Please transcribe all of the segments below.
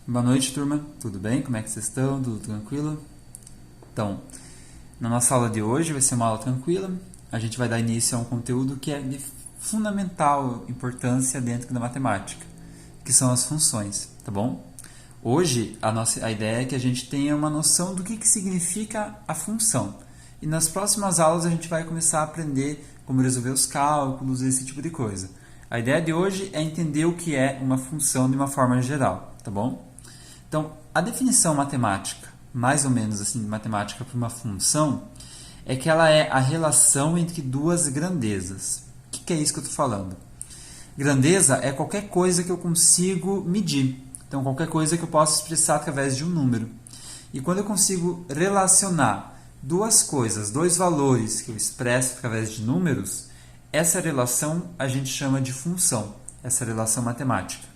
Boa noite, turma. Tudo bem? Como é que vocês estão? Tudo tranquilo? Então, na nossa aula de hoje vai ser uma aula tranquila. A gente vai dar início a um conteúdo que é de fundamental importância dentro da matemática, que são as funções, tá bom? Hoje, a ideia é que a gente tenha uma noção do que significa a função. E nas próximas aulas a gente vai começar a aprender como resolver os cálculos, esse tipo de coisa. A ideia de hoje é entender o que é uma função de uma forma geral, tá bom? Então, a definição matemática, mais ou menos assim, de matemática para uma função, é que ela é a relação entre duas grandezas. O que é isso que eu estou falando? Grandeza é qualquer coisa que eu consigo medir. Então, qualquer coisa que eu possa expressar através de um número. E quando eu consigo relacionar duas coisas, dois valores que eu expresso através de números, essa relação a gente chama de função, essa relação matemática.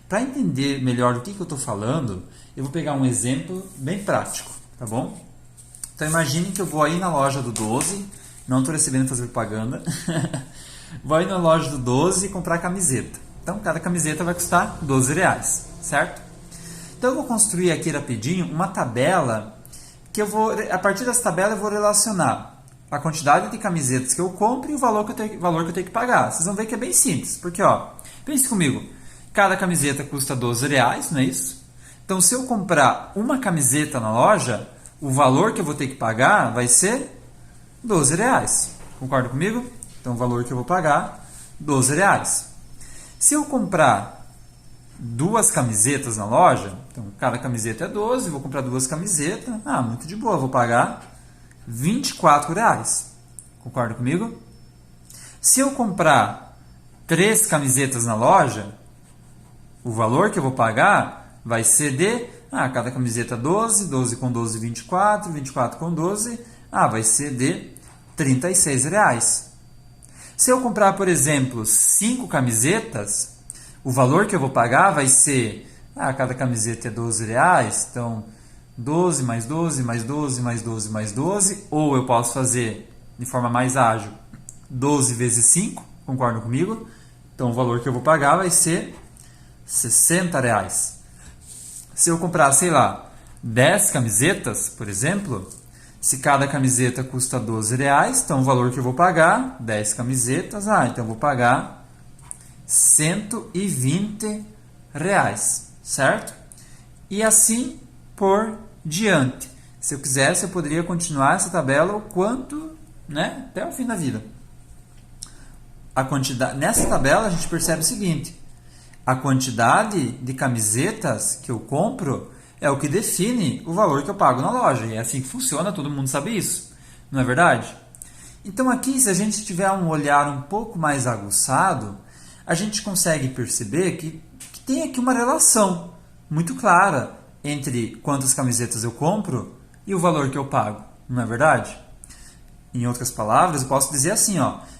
Para entender melhor do que eu estou falando, eu vou pegar um exemplo bem prático, tá bom? Então imagine que eu vou aí na loja do 12, não estou recebendo fazer propaganda, vou aí na loja do 12 e comprar camiseta. Então cada camiseta vai custar R$12, certo? Então eu vou construir aqui rapidinho uma tabela que a partir dessa tabela eu vou relacionar a quantidade de camisetas que eu compro e o valor que eu tenho que pagar. Vocês vão ver que é bem simples, porque pense comigo, cada camiseta custa R$12, não é isso? Então se eu comprar uma camiseta na loja, o valor que eu vou ter que pagar vai ser R$12. Concorda comigo? Então o valor que eu vou pagar, R$12. Se eu comprar duas camisetas na loja, então cada camiseta é 12, vou comprar duas camisetas, muito de boa, vou pagar R$24. Concorda comigo? Se eu comprar três camisetas na loja, o valor que eu vou pagar vai ser de, cada camiseta 12, 12 com 12, 24, 24 com 12, vai ser de R$36. Se eu comprar, por exemplo, 5 camisetas, o valor que eu vou pagar vai ser, cada camiseta é R$12, então 12 mais 12 mais 12 mais 12 mais 12, ou eu posso fazer de forma mais ágil, 12 vezes 5, concordam comigo? Então o valor que eu vou pagar vai ser R$60. Se eu comprar, 10 camisetas, por exemplo, se cada camiseta custa R$12, então o valor que eu vou pagar, 10 camisetas, então eu vou pagar R$120, certo? E assim por diante. Se eu quisesse, eu poderia continuar essa tabela o quanto, até o fim da vida. Nessa tabela a gente percebe o seguinte: a quantidade de camisetas que eu compro é o que define o valor que eu pago na loja. E é assim que funciona, todo mundo sabe isso. Não é verdade? Então aqui, se a gente tiver um olhar um pouco mais aguçado, a gente consegue perceber que tem aqui uma relação muito clara entre quantas camisetas eu compro e o valor que eu pago. Não é verdade? Em outras palavras, eu posso dizer assim,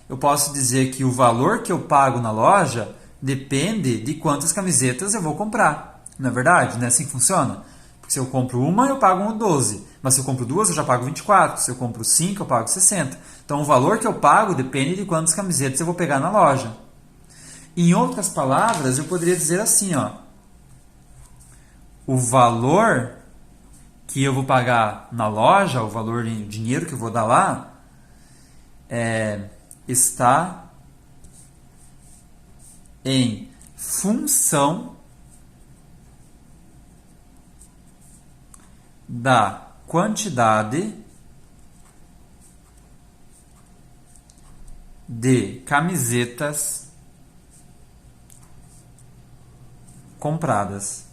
eu posso dizer que o valor que eu pago na loja depende de quantas camisetas eu vou comprar. Não é verdade? Não é assim que funciona? Porque se eu compro uma, eu pago R$12. Mas se eu compro duas, eu já pago R$24. Se eu compro 5, eu pago R$60. Então, o valor que eu pago depende de quantas camisetas eu vou pegar na loja. Em outras palavras, eu poderia dizer assim, o valor que eu vou pagar na loja, o valor de dinheiro que eu vou dar lá, está em função da quantidade de camisetas compradas.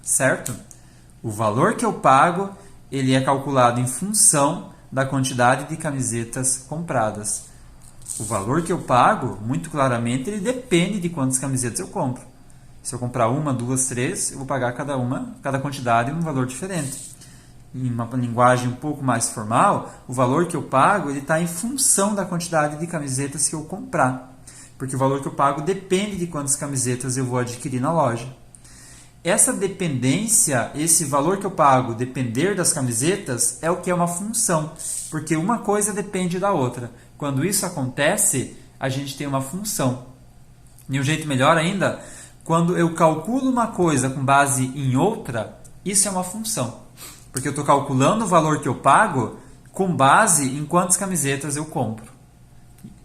Certo? O valor que eu pago, ele é calculado em função da quantidade de camisetas compradas. O valor que eu pago, muito claramente, ele depende de quantas camisetas eu compro. Se eu comprar uma, duas, três, eu vou pagar cada quantidade um valor diferente. Em uma linguagem um pouco mais formal, o valor que eu pago está em função da quantidade de camisetas que eu comprar. Porque o valor que eu pago depende de quantas camisetas eu vou adquirir na loja. Essa dependência, esse valor que eu pago depender das camisetas, é o que é uma função. Porque uma coisa depende da outra. Quando isso acontece, a gente tem uma função. E um jeito melhor ainda, quando eu calculo uma coisa com base em outra, isso é uma função. Porque eu estou calculando o valor que eu pago com base em quantas camisetas eu compro.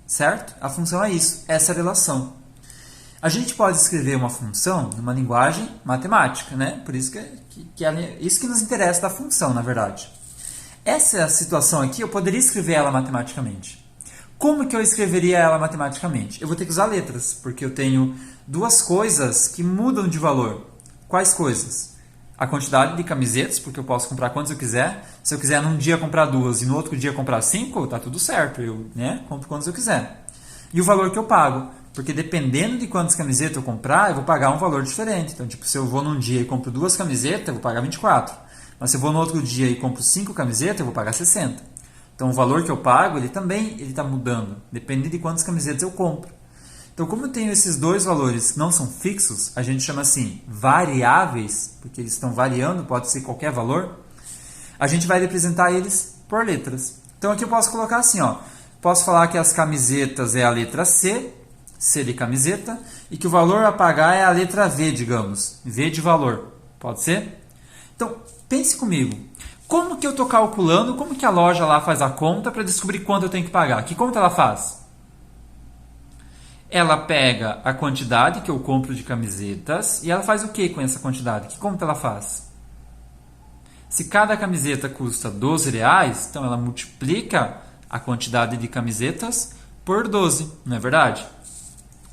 Certo? A função é isso, essa relação. A gente pode escrever uma função numa linguagem matemática, né? Por isso isso que nos interessa da função, na verdade. Essa situação aqui, eu poderia escrever ela matematicamente. Como que eu escreveria ela matematicamente? Eu vou ter que usar letras, porque eu tenho duas coisas que mudam de valor. Quais coisas? A quantidade de camisetas, porque eu posso comprar quantas eu quiser. Se eu quiser num dia comprar 2 e no outro dia comprar 5, tá tudo certo. Eu compro quantas eu quiser. E o valor que eu pago, porque dependendo de quantas camisetas eu comprar, eu vou pagar um valor diferente. Então, tipo, se eu vou num dia e compro 2 camisetas, eu vou pagar 24. Mas se eu vou no outro dia e compro 5 camisetas, eu vou pagar 60. Então, o valor que eu pago, ele também está mudando. Depende de quantas camisetas eu compro. Então, como eu tenho esses dois valores que não são fixos, a gente chama assim variáveis, porque eles estão variando, pode ser qualquer valor, a gente vai representar eles por letras. Então, aqui eu posso colocar assim, ó, posso falar que as camisetas é a letra C, C de camiseta, e que o valor a pagar é a letra V, digamos, V de valor. Pode ser? Então, pense comigo. Como que eu estou calculando, como que a loja lá faz a conta para descobrir quanto eu tenho que pagar? Que conta ela faz? Ela pega a quantidade que eu compro de camisetas e ela faz o que com essa quantidade? Que conta ela faz? Se cada camiseta custa R$12, então ela multiplica a quantidade de camisetas por 12, não é verdade?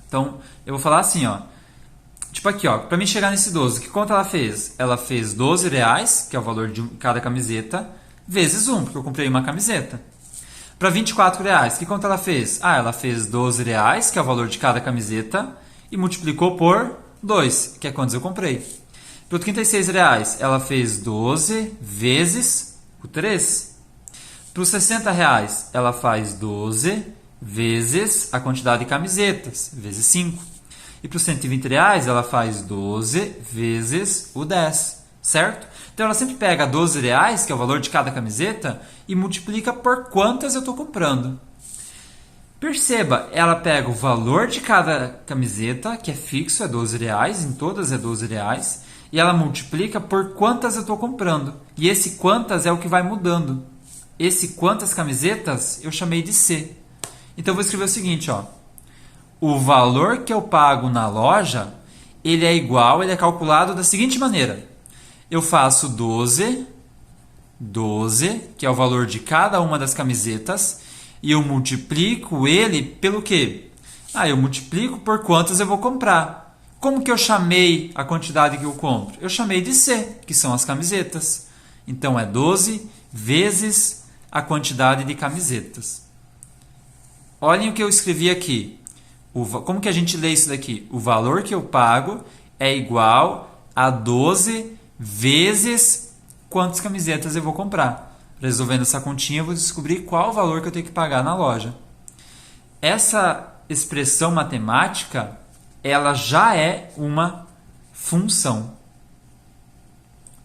Então, eu vou falar assim, ó. Tipo aqui, ó, para mim chegar nesse 12, que conta ela fez? Ela fez R$12, que é o valor de cada camiseta, vezes 1, porque eu comprei uma camiseta. Para R$24, que conta ela fez? Ela fez R$12, que é o valor de cada camiseta, e multiplicou por 2, que é quantos eu comprei. Para R$36, ela fez 12 vezes o 3. Para os R$60, ela faz 12 vezes a quantidade de camisetas, vezes 5. E para os R$120, ela faz 12 vezes o 10, certo? Então, ela sempre pega R$12, que é o valor de cada camiseta, e multiplica por quantas eu estou comprando. Perceba, ela pega o valor de cada camiseta, que é fixo, é R$12, em todas é R$12, e ela multiplica por quantas eu estou comprando. E esse quantas é o que vai mudando. Esse quantas camisetas eu chamei de C. Então, eu vou escrever o seguinte, ó. O valor que eu pago na loja, ele é calculado da seguinte maneira. Eu faço 12, que é o valor de cada uma das camisetas, e eu multiplico ele pelo quê? Eu multiplico por quantas eu vou comprar. Como que eu chamei a quantidade que eu compro? Eu chamei de C, que são as camisetas. Então, é 12 vezes a quantidade de camisetas. Olhem o que eu escrevi aqui. Como que a gente lê isso daqui? O valor que eu pago é igual a 12 vezes quantas camisetas eu vou comprar. Resolvendo essa continha, eu vou descobrir qual o valor que eu tenho que pagar na loja. Essa expressão matemática, ela já é uma função.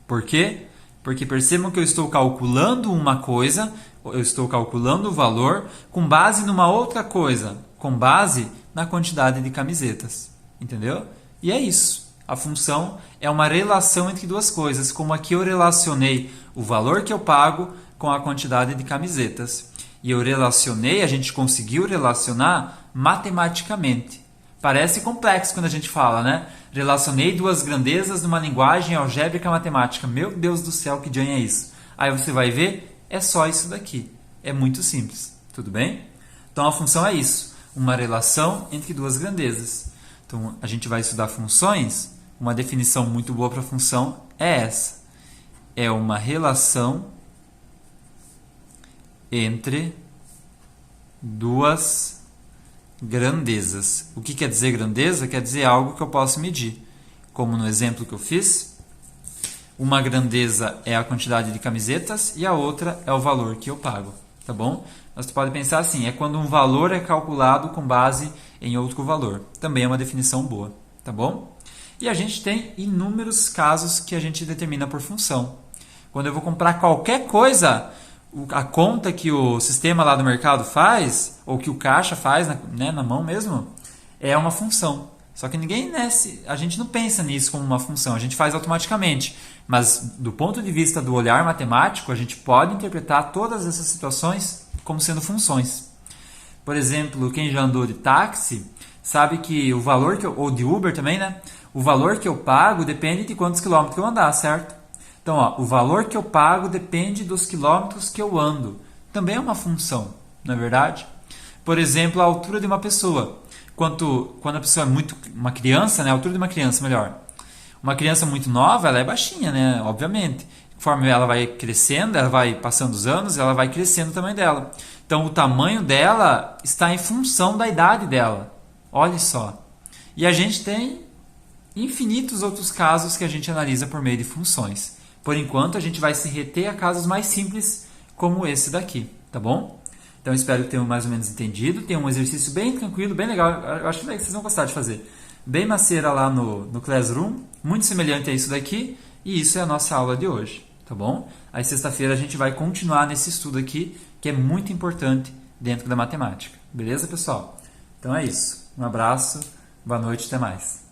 Por quê? Porque percebam que eu estou calculando uma coisa, eu estou calculando o valor com base numa outra coisa, com base na quantidade de camisetas. Entendeu? E é isso. A função é uma relação entre duas coisas, como aqui eu relacionei o valor que eu pago com a quantidade de camisetas. E a gente conseguiu relacionar matematicamente. Parece complexo quando a gente fala, né? Relacionei duas grandezas numa linguagem algébrica matemática. Meu Deus do céu, que dianho é isso? Aí você vai ver, é só isso daqui. É muito simples. Tudo bem? Então a função é isso. Uma relação entre duas grandezas. Então a gente vai estudar funções. Uma definição muito boa para função é essa. É uma relação entre duas grandezas. O que quer dizer grandeza? Quer dizer algo que eu posso medir. Como no exemplo que eu fiz, uma grandeza é a quantidade de camisetas e a outra é o valor que eu pago. Tá bom? Mas tu pode pensar assim, é quando um valor é calculado com base em outro valor. Também é uma definição boa. Tá bom? E a gente tem inúmeros casos que a gente determina por função. Quando eu vou comprar qualquer coisa, a conta que o sistema lá do mercado faz, ou que o caixa faz na mão mesmo, é uma função. Só que a gente não pensa nisso como uma função, a gente faz automaticamente. Mas do ponto de vista do olhar matemático, a gente pode interpretar todas essas situações como sendo funções. Por exemplo, quem já andou de táxi sabe que o valor ou de Uber também, né? O valor que eu pago depende de quantos quilômetros eu andar, certo? Então, ó, o valor que eu pago depende dos quilômetros que eu ando. Também é uma função, não é verdade? Por exemplo, a altura de uma pessoa. Quando a pessoa é uma criança, né? A altura de uma criança, melhor. Uma criança muito nova, ela é baixinha, né? Obviamente. Conforme ela vai crescendo, ela vai passando os anos, ela vai crescendo o tamanho dela. Então, o tamanho dela está em função da idade dela. Olha só. E a gente tem infinitos outros casos que a gente analisa por meio de funções. Por enquanto, a gente vai se reter a casos mais simples, como esse daqui, tá bom? Então, espero que tenham mais ou menos entendido. Tem um exercício bem tranquilo, bem legal. Eu acho que vocês vão gostar de fazer. Bem maceira lá no Classroom, muito semelhante a isso daqui. E isso é a nossa aula de hoje, tá bom? Aí, sexta-feira, a gente vai continuar nesse estudo aqui, que é muito importante dentro da matemática. Beleza, pessoal? Então é isso. Um abraço, boa noite, até mais.